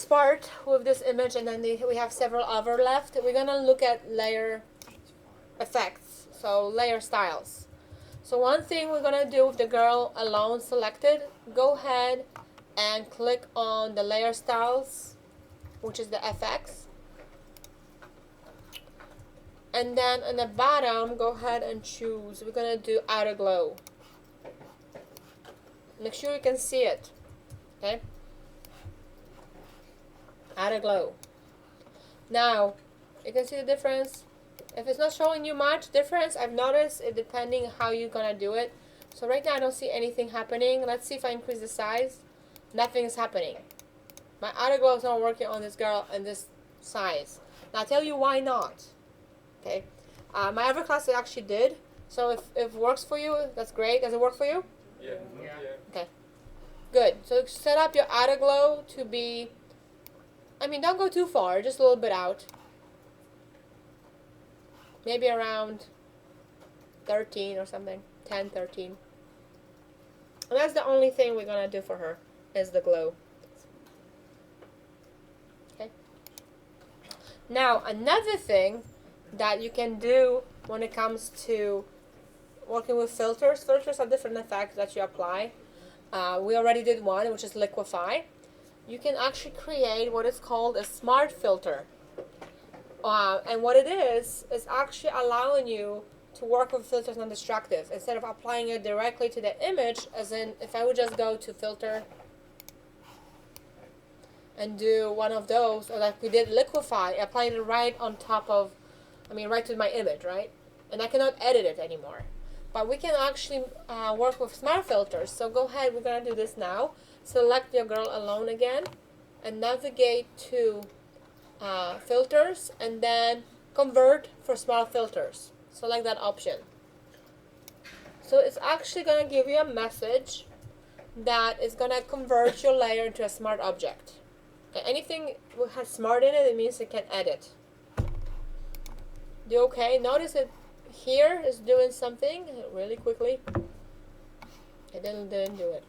last part with this image, and then we have several other left. We're gonna look at layer effects, so layer styles. So one thing we're gonna do with the girl alone selected, go ahead and click on the layer styles, which is the FX. And then on the bottom, go ahead and choose, we're gonna do outer glow. Make sure you can see it, okay? Outer glow. Now, you can see the difference. If it's not showing you much difference, I've noticed it depending how you're gonna do it. So right now I don't see anything happening. Let's see if I increase the size. Nothing is happening. My outer glow is not working on this girl and this size. Now I'll tell you why not. Okay. My other class it actually did. So if it works for you, that's great. Does it work for you? Yeah. Okay. Good. So set up your outer glow to be, I mean, don't go too far, just a little bit out. Maybe around 13 or something. 10, 13. And that's the only thing we're going to do for her, is the glow. Okay. Now, another thing that you can do when it comes to working with filters. Filters are different effects that you apply. We already did one, which is liquefy. You can actually create what is called a smart filter. And what it is actually allowing you to work with filters non-destructive instead of applying it directly to the image, as in if I would just go to filter and do one of those, or like we did liquefy, applying it right on top of, right to my image, right? And I cannot edit it anymore. But we can actually work with smart filters. So go ahead, we're going to do this now. Select your girl alone again and navigate to filters and then convert for smart filters. Select that option. So it's actually going to give you a message that is going to convert your layer into a smart object. Okay, anything that has smart in it, it means it can edit. Do okay. Notice it here is doing something really quickly. It didn't do it.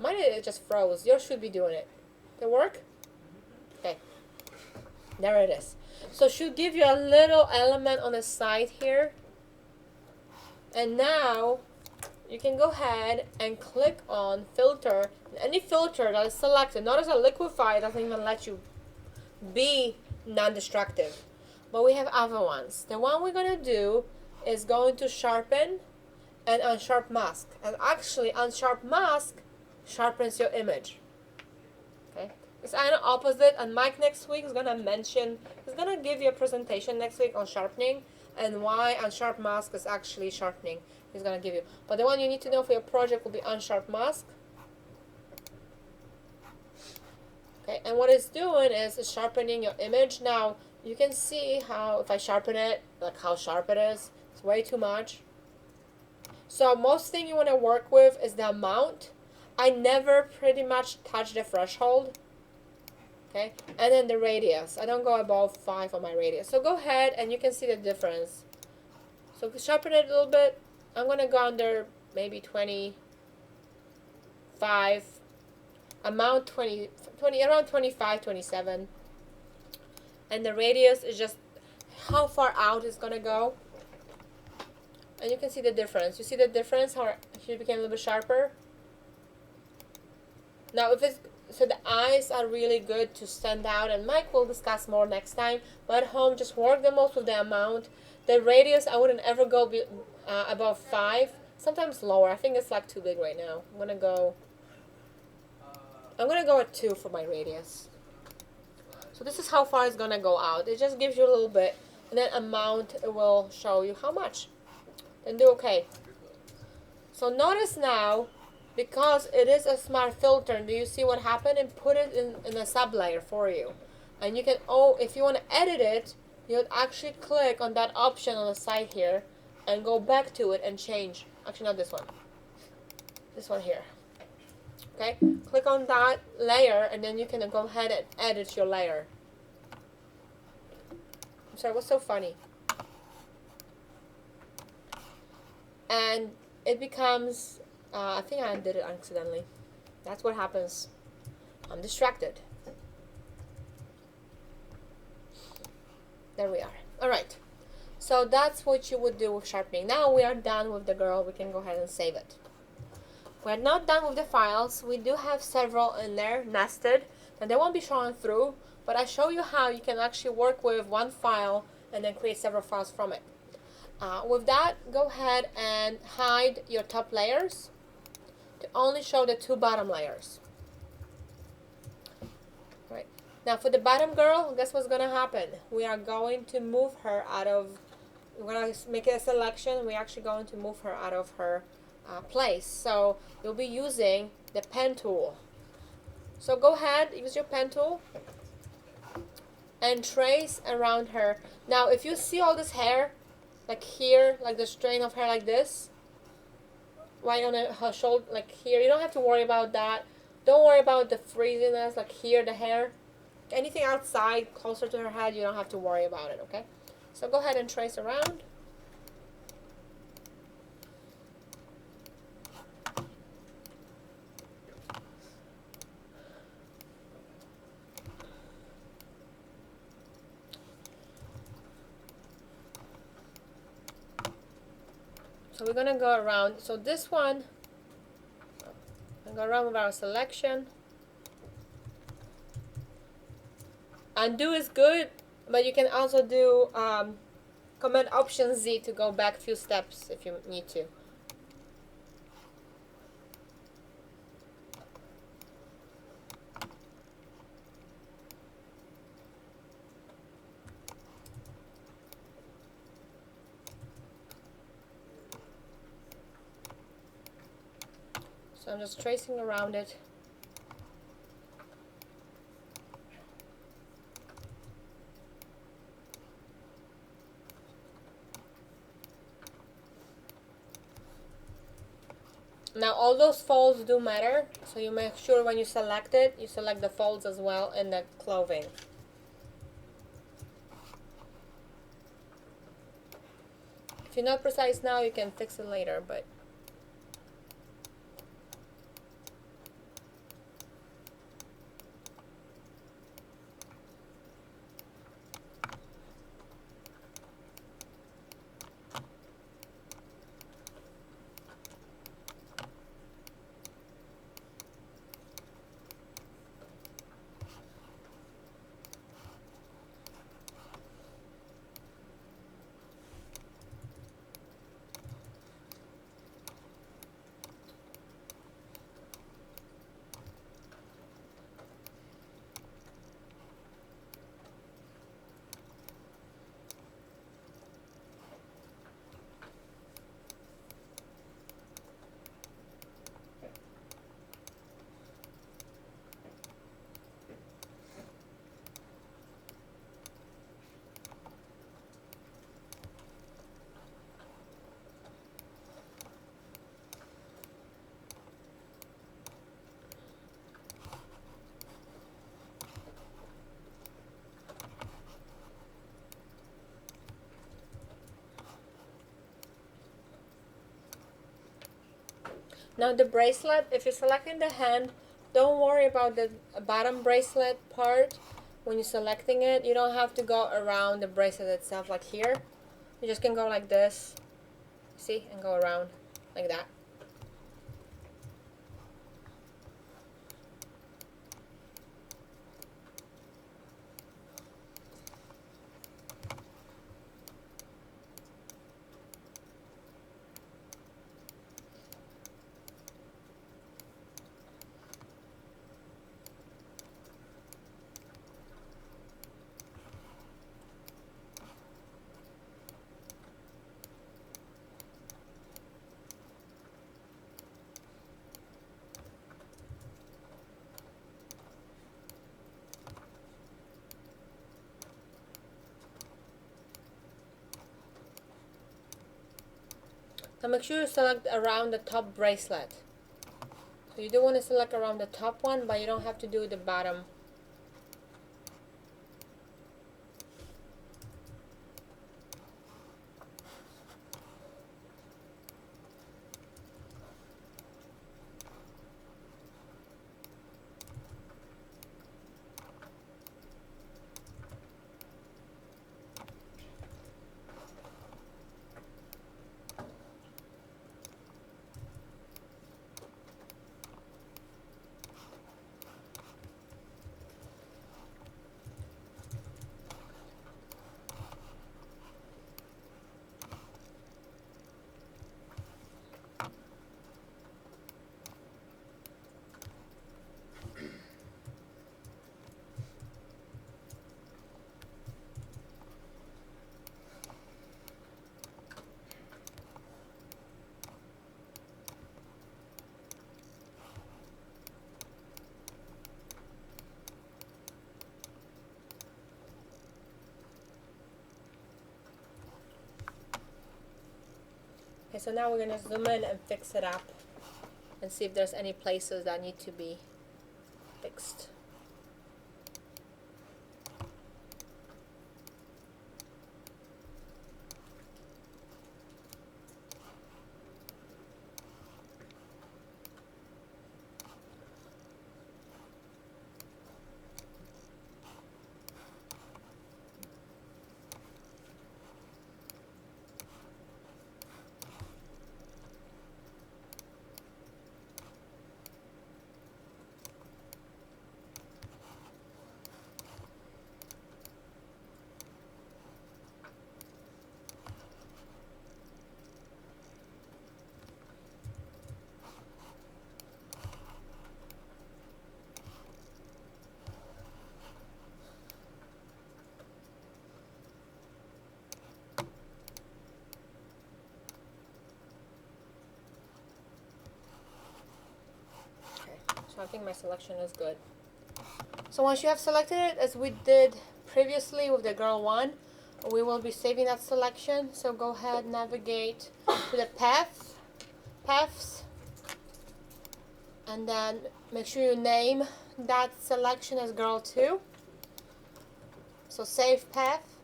Mine it just froze. Yours should be doing it. Did it work? Okay. There it is. So it should give you a little element on the side here. And now you can go ahead and click on filter. Any filter that is selected. Notice that liquefy doesn't even let you be non-destructive. But we have other ones. The one we're going to do is going to sharpen and unsharp mask. And actually unsharp mask sharpens your image. Okay? It's kind of opposite, and Mike next week is going to give you a presentation next week on sharpening and why unsharp mask is actually sharpening. He's going to give you. But the one you need to know for your project will be unsharp mask. Okay, and what it's doing is it's sharpening your image. Now, you can see how, if I sharpen it, like how sharp it is. It's way too much. So most thing you want to work with is the amount. I never pretty much touch the threshold. Okay, and then the radius. I don't go above 5 on my radius. So go ahead and you can see the difference. So sharpen it a little bit. I'm going to go under maybe 25. Amount 20 around 25, 27. And the radius is just how far out it's going to go. And you can see the difference. You see the difference, how she became a little bit sharper? Now, so the eyes are really good to stand out, and Mike will discuss more next time. But at home, just work the most with the amount. The radius, I wouldn't ever go above 5. Sometimes lower. I think it's like too big right now. I'm gonna go at 2 for my radius. So this is how far it's gonna go out. It just gives you a little bit, and then amount, it will show you how much. Then do okay. So notice now, because it is a smart filter, do you see what happened? And put it in a sub layer for you. And you can, if you want to edit it, you would actually click on that option on the side here and go back to it and change. Actually, not this one. This one here. Okay, click on that layer and then you can go ahead and edit your layer. I'm sorry, what's so funny? And it becomes, I think I did it accidentally. That's what happens. I'm distracted. There we are. All right. So that's what you would do with sharpening. Now we are done with the girl. We can go ahead and save it. We're not done with the files. We do have several in there nested, and they won't be shown through, but I show you how you can actually work with one file and then create several files from it. With that, go ahead and hide your top layers to only show the two bottom layers. Right. Now for the bottom girl, guess what's going to happen? We are going to move her out of, we're going to make a selection. We're actually going to move her out of her place. So you'll be using the pen tool. So go ahead, use your pen tool and trace around her. Now if you see all this hair, like here, like the strain of hair like this, right on her shoulder, like here, you don't have to worry about that. Don't worry about the frizziness, like here, the hair. Anything outside, closer to her head, you don't have to worry about it, okay? So go ahead and trace around. So we're gonna go around. So this one, I'm gonna go around with our selection. Undo is good, but you can also do Command Option Z to go back a few steps if you need to. So I'm just tracing around it. Now all those folds do matter, so you make sure when you select it, you select the folds as well in the clothing. If you're not precise now, you can fix it later, but now the bracelet, if you're selecting the hand, don't worry about the bottom bracelet part. When you're selecting it, you don't have to go around the bracelet itself like here. You just can go like this, see, and go around like that. So make sure you select around the top bracelet. So you do want to select around the top one, but you don't have to do the bottom. Okay, so now we're going to zoom in and fix it up and see if there's any places that need to be fixed. I think my selection is good. So once you have selected it, as we did previously with the girl one, we will be saving that selection. So go ahead, navigate to the paths, and then make sure you name that selection as girl 2. So save path,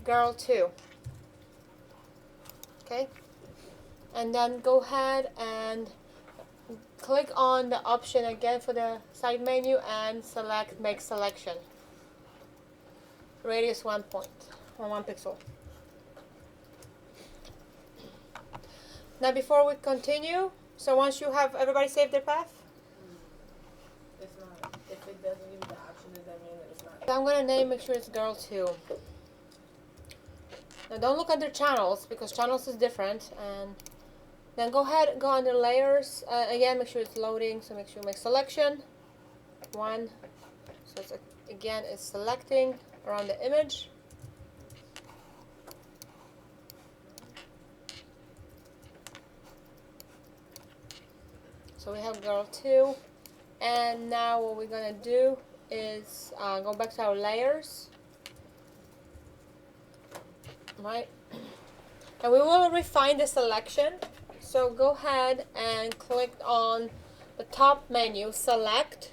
girl 2. Okay, and then go ahead and click on the option again for the side menu and select make selection. Radius 1 point or 1 pixel. Now before we continue, so once you have everybody saved their path? It's not. If it doesn't give you the option, does that mean that it's not? So I'm gonna make sure it's girl 2. Now don't look under channels because channels is different, and then go ahead and go under layers. Again, make sure it's loading, so make sure you make selection 1. So it's again it's selecting around the image. So we have girl 2, and now what we're gonna do is go back to our layers, right? And we will refine the selection. So go ahead and click on the top menu, select,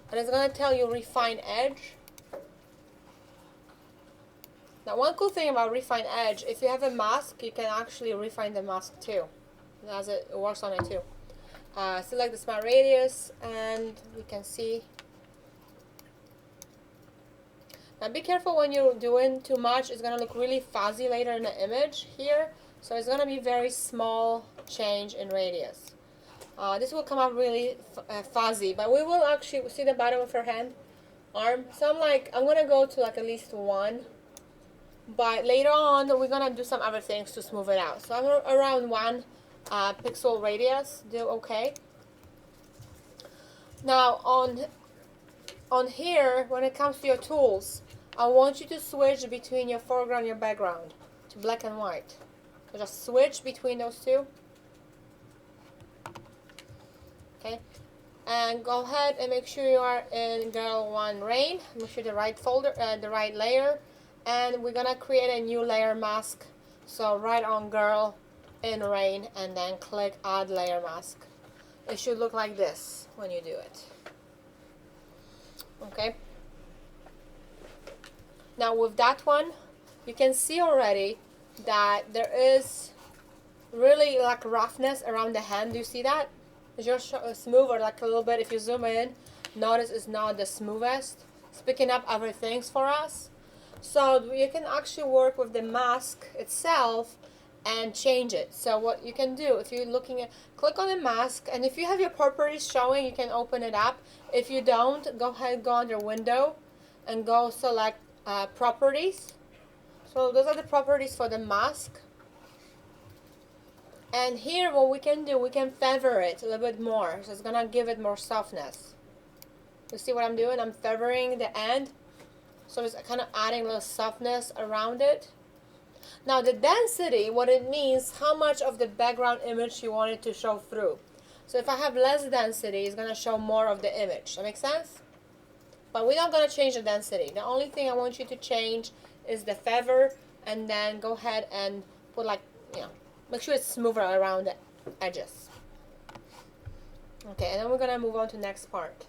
and it's going to tell you refine edge. Now one cool thing about refine edge, if you have a mask, you can actually refine the mask too, as it works on it too. Select the smart radius, and we can see. Now be careful when you're doing too much, it's going to look really fuzzy later in the image here. So it's going to be very small change in radius. This will come up really fuzzy, but we will actually see the bottom of her hand, arm. So I'm going to go to like at least 1. But later on, we're going to do some other things to smooth it out. So I'm around 1 pixel radius, do okay. Now on here, when it comes to your tools, I want you to switch between your foreground and your background to black and white. So just switch between those two. Okay, and go ahead and make sure you are in girl 1 rain. Make sure the right folder, the right layer, and we're gonna create a new layer mask. So right on girl in rain, and then click add layer mask. It should look like this when you do it. Okay. Now with that one, you can see already that there is really like roughness around the hand. Do you see that? It's just smooth, or like a little bit. If you zoom in, notice it's not the smoothest. It's picking up other things for us. So you can actually work with the mask itself and change it. So what you can do, if you're looking at, click on the mask, and if you have your properties showing, you can open it up. If you don't, go ahead, go under window and go select properties. So those are the properties for the mask. And here what we can do, we can feather it a little bit more. So it's gonna give it more softness. You see what I'm doing? I'm feathering the end. So it's kind of adding a little softness around it. Now the density, what it means, how much of the background image you want it to show through. So if I have less density, it's gonna show more of the image. That makes sense? But we're not gonna change the density. The only thing I want you to change is the feather, and then go ahead and put like make sure it's smoother around the edges. Okay, and then we're gonna move on to the next part.